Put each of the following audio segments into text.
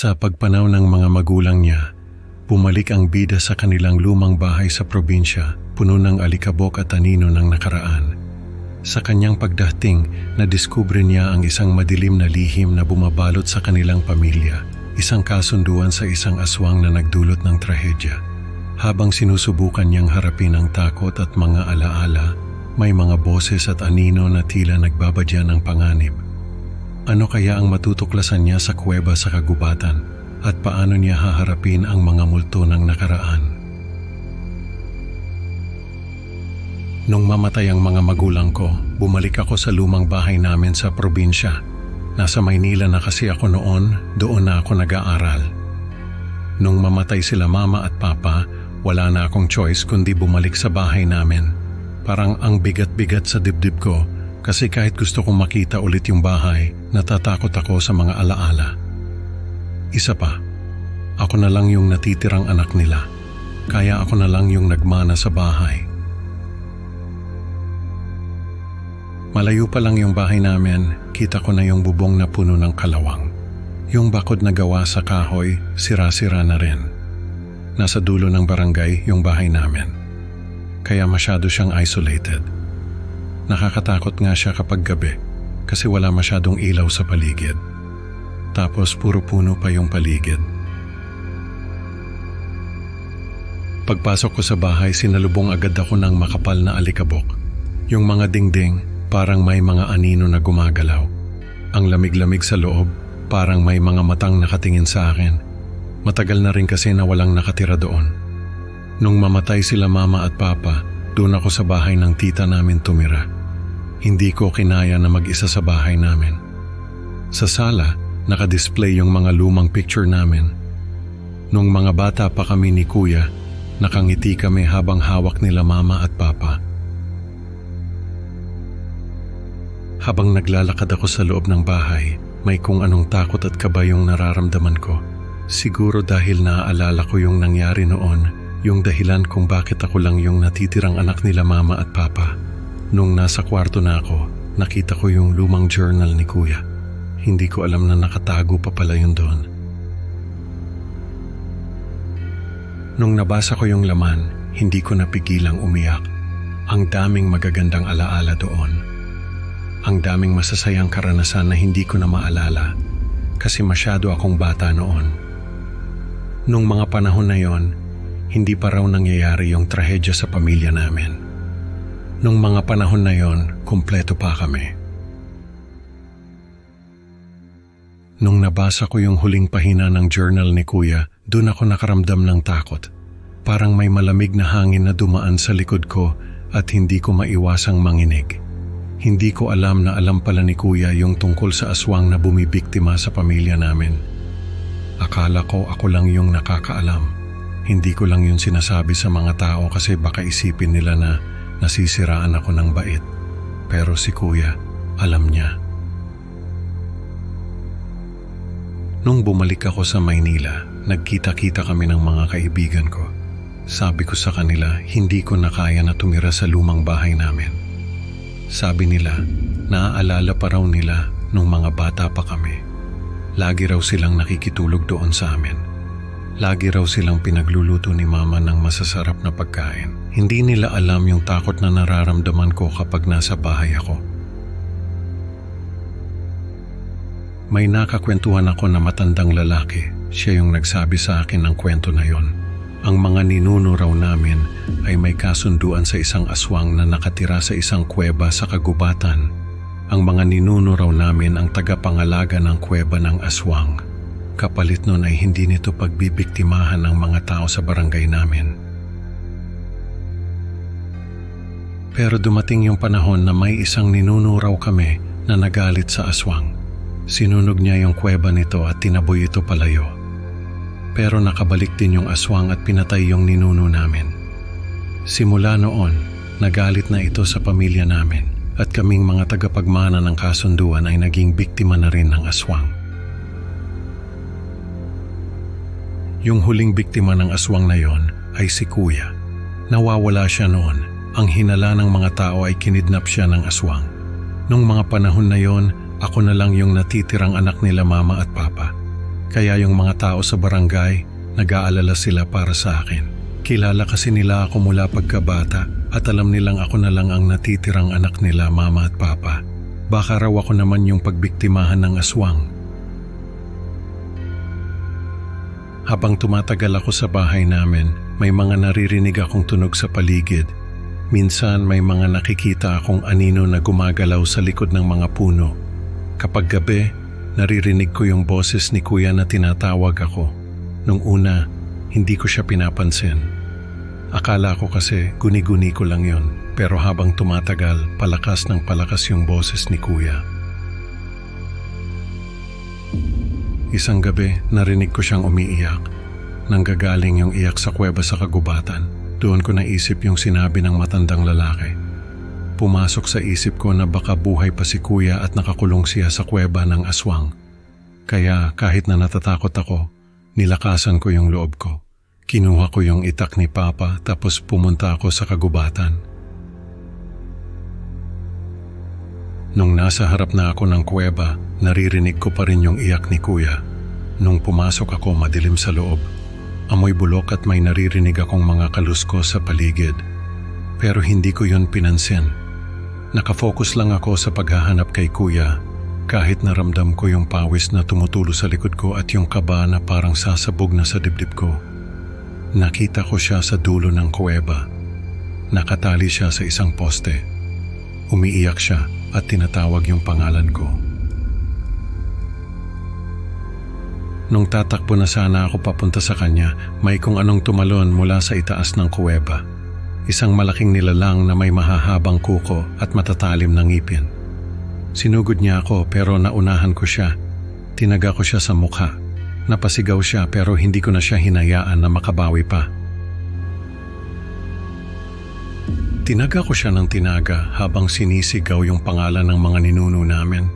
Sa pagpanaw ng mga magulang niya, bumalik ang bida sa kanilang lumang bahay sa probinsya, puno ng alikabok at anino ng nakaraan. Sa kanyang pagdating, nadiskubre niya ang isang madilim na lihim na bumabalot sa kanilang pamilya, isang kasunduan sa isang aswang na nagdulot ng trahedya. Habang sinusubukan niyang harapin ang takot at mga alaala, may mga boses at anino na tila nagbabadya ng panganib. Ano kaya ang matutuklasan niya sa kuweba sa kagubatan at paano niya haharapin ang mga multo ng nakaraan? Nung mamatay ang mga magulang ko, bumalik ako sa lumang bahay namin sa probinsya. Nasa Maynila na kasi ako noon, doon na ako nag-aaral. Nung mamatay sila mama at papa, wala na akong choice kundi bumalik sa bahay namin. Parang ang bigat-bigat sa dibdib ko kasi kahit gusto kong makita ulit yung bahay, natatakot ako sa mga alaala. Isa pa, ako na lang yung natitirang anak nila. Kaya ako na lang yung nagmana sa bahay. Malayo pa lang yung bahay namin, kita ko na yung bubong na puno ng kalawang. Yung bakod na gawa sa kahoy, sira-sira na rin. Nasa dulo ng barangay yung bahay namin. Kaya masyado siyang isolated. Nakakatakot nga siya kapag gabi kasi wala masyadong ilaw sa paligid. Tapos puro puno pa yung paligid. Pagpasok ko sa bahay, sinalubong agad ako ng makapal na alikabok. Yung mga dingding, parang may mga anino na gumagalaw. Ang lamig-lamig sa loob, parang may mga matang nakatingin sa akin. Matagal na rin kasi na walang nakatira doon. Nung mamatay sila mama at papa, doon ako sa bahay ng tita namin tumira. Hindi ko kinaya na mag-isa sa bahay namin. Sa sala, nakadisplay yung mga lumang picture namin. Nung mga bata pa kami ni kuya, nakangiti kami habang hawak nila mama at papa. Habang naglalakad ako sa loob ng bahay, may kung anong takot at kaba yung nararamdaman ko. Siguro dahil naaalala ko yung nangyari noon, yung dahilan kung bakit ako lang yung natitirang anak nila mama at papa. Nung nasa kwarto na ako, nakita ko yung lumang journal ni kuya. Hindi ko alam na nakatago pa pala yun doon. Nung nabasa ko yung laman, hindi ko napigilang umiyak. Ang daming magagandang alaala doon. Ang daming masasayang karanasan na hindi ko na maalala kasi masyado akong bata noon. Nung mga panahon na yon, hindi pa raw nangyayari yung trahedya sa pamilya namin. Nung mga panahon na yon, kumpleto pa kami. Nung nabasa ko yung huling pahina ng journal ni kuya, doon ako nakaramdam ng takot. Parang may malamig na hangin na dumaan sa likod ko at hindi ko maiwasang manginig. Hindi ko alam na alam pala ni kuya yung tungkol sa aswang na bumibiktima sa pamilya namin. Akala ko ako lang yung nakakaalam. Hindi ko lang yun sinasabi sa mga tao kasi baka isipin nila na nasisiraan ako ng bait. Pero si kuya, alam niya. Nung bumalik ako sa Maynila, nagkita-kita kami ng mga kaibigan ko. Sabi ko sa kanila, hindi ko na kaya na tumira sa lumang bahay namin. Sabi nila, naaalala pa raw nila nung mga bata pa kami. Lagi raw silang nakikitulog doon sa amin. Lagi raw silang pinagluluto ni mama ng masasarap na pagkain. Hindi nila alam yung takot na nararamdaman ko kapag nasa bahay ako. May nakakwentuhan ako na matandang lalaki. Siya yung nagsabi sa akin ng kwento na yon. Ang mga ninuno raw namin ay may kasunduan sa isang aswang na nakatira sa isang kuweba sa kagubatan. Ang mga ninuno raw namin ang tagapangalaga ng kuweba ng aswang. Kapalit nun ay hindi nito pagbibiktimahan ng mga tao sa barangay namin. Pero dumating yung panahon na may isang ninuno raw kami na nagalit sa aswang. Sinunog niya yung kuweba nito at tinaboy ito palayo. Pero nakabalik din yung aswang at pinatay yung ninuno namin. Simula noon, nagalit na ito sa pamilya namin at kaming mga tagapagmana ng kasunduan ay naging biktima na rin ng aswang. Yung huling biktima ng aswang na yon ay si kuya. Nawawala siya noon. Ang hinala ng mga tao ay kinidnap siya ng aswang. Nung mga panahon na yon, ako na lang yung natitirang anak nila mama at papa. Kaya yung mga tao sa barangay, nag-aalala sila para sa akin. Kilala kasi nila ako mula pagkabata at alam nilang ako na lang ang natitirang anak nila, mama at papa. Baka raw ako naman yung pagbiktimahan ng aswang. Habang tumatagal ako sa bahay namin, may mga naririnig akong tunog sa paligid. Minsan may mga nakikita akong anino na gumagalaw sa likod ng mga puno. Kapag gabi, naririnig ko yung boses ni Kuya na tinatawag ako. Nung una, hindi ko siya pinapansin. Akala ko kasi guni-guni ko lang yon. Pero habang tumatagal, palakas ng palakas yung boses ni Kuya. Isang gabi, narinig ko siyang umiiyak. Nanggagaling yung iyak sa kuweba sa kagubatan. Doon ko naisip yung sinabi ng matandang lalaki. Pumasok sa isip ko na baka buhay pa si Kuya at nakakulong siya sa kuweba ng aswang. Kaya kahit na natatakot ako, nilakasan ko yung loob ko. Kinuha ko yung itak ni Papa tapos pumunta ako sa kagubatan. Nung nasa harap na ako ng kuweba, naririnig ko pa rin yung iyak ni Kuya. Nung pumasok ako, madilim sa loob. Amoy bulok at may naririnig akong mga kaluskos sa paligid. Pero hindi ko yun pinansin. Nakafocus lang ako sa paghahanap kay Kuya, kahit naramdam ko yung pawis na tumutulo sa likod ko at yung kaba na parang sasabog na sa dibdib ko. Nakita ko siya sa dulo ng kuweba. Nakatali siya sa isang poste. Umiiyak siya at tinatawag yung pangalan ko. Nung tatakbo na sana ako papunta sa kanya, may kung anong tumalon mula sa itaas ng kuweba. Isang malaking nilalang na may mahahabang kuko at matatalim na ngipin. Sinugod niya ako pero naunahan ko siya. Tinaga ko siya sa mukha. Napasigaw siya pero hindi ko na siya hinayaan na makabawi pa. Tinaga ko siya ng tinaga habang sinisigaw yung pangalan ng mga ninuno namin.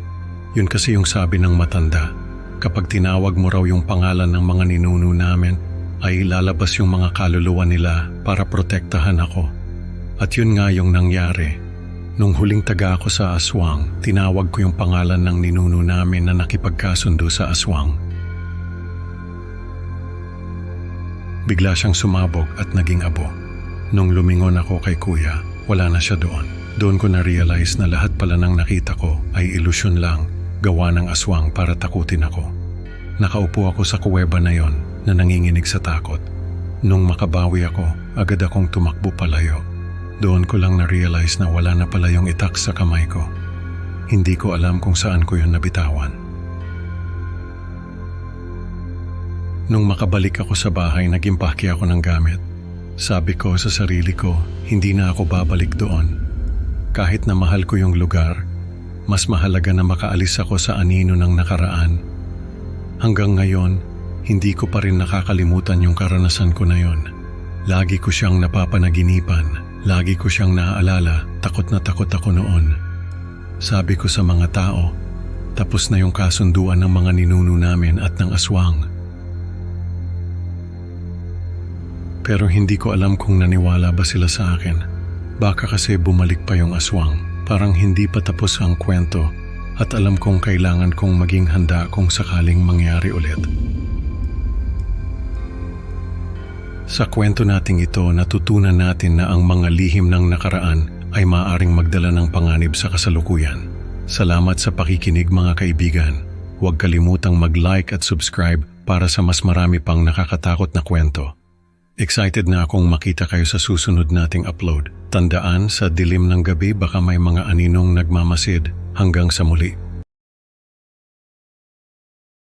Yun kasi yung sabi ng matanda. Kapag tinawag mo raw yung pangalan ng mga ninuno namin, ay lalabas yung mga kaluluwa nila para protektahan ako. At yun nga yung nangyari. Nung huling taga ako sa aswang, tinawag ko yung pangalan ng ninuno namin na nakipagkasundo sa aswang. Bigla siyang sumabog at naging abo. Nung lumingon ako kay Kuya, wala na siya doon. Doon ko na-realize na lahat pala ng nakita ko ay ilusyon lang, gawa ng aswang para takutin ako. Nakaupo ako sa kuweba na yon na nanginginig sa takot. Nung makabawi ako, agad akong tumakbo palayo. Doon ko lang na-realize na wala na pala yung itak sa kamay ko. Hindi ko alam kung saan ko yun nabitawan. Nung makabalik ako sa bahay, nagimpake ako ng gamit. Sabi ko sa sarili ko, hindi na ako babalik doon. Kahit na mahal ko yung lugar, mas mahalaga na makaalis ako sa anino ng nakaraan. Hanggang ngayon, hindi ko pa rin nakakalimutan yung karanasan ko na yon. Lagi ko siyang napapanaginipan. Lagi ko siyang naaalala, takot na takot ako noon. Sabi ko sa mga tao, tapos na yung kasunduan ng mga ninuno namin at ng aswang. Pero hindi ko alam kung naniwala ba sila sa akin. Baka kasi bumalik pa yung aswang. Parang hindi pa tapos ang kwento at alam kong kailangan kong maging handa kung sakaling mangyari ulit. Sa kwento nating ito, natutunan natin na ang mga lihim ng nakaraan ay maaaring magdala ng panganib sa kasalukuyan. Salamat sa pakikinig mga kaibigan. Huwag kalimutang mag-like at subscribe para sa mas marami pang nakakatakot na kwento. Excited na akong makita kayo sa susunod nating upload. Tandaan, sa dilim ng gabi baka may mga aninong nagmamasid. Hanggang sa muli.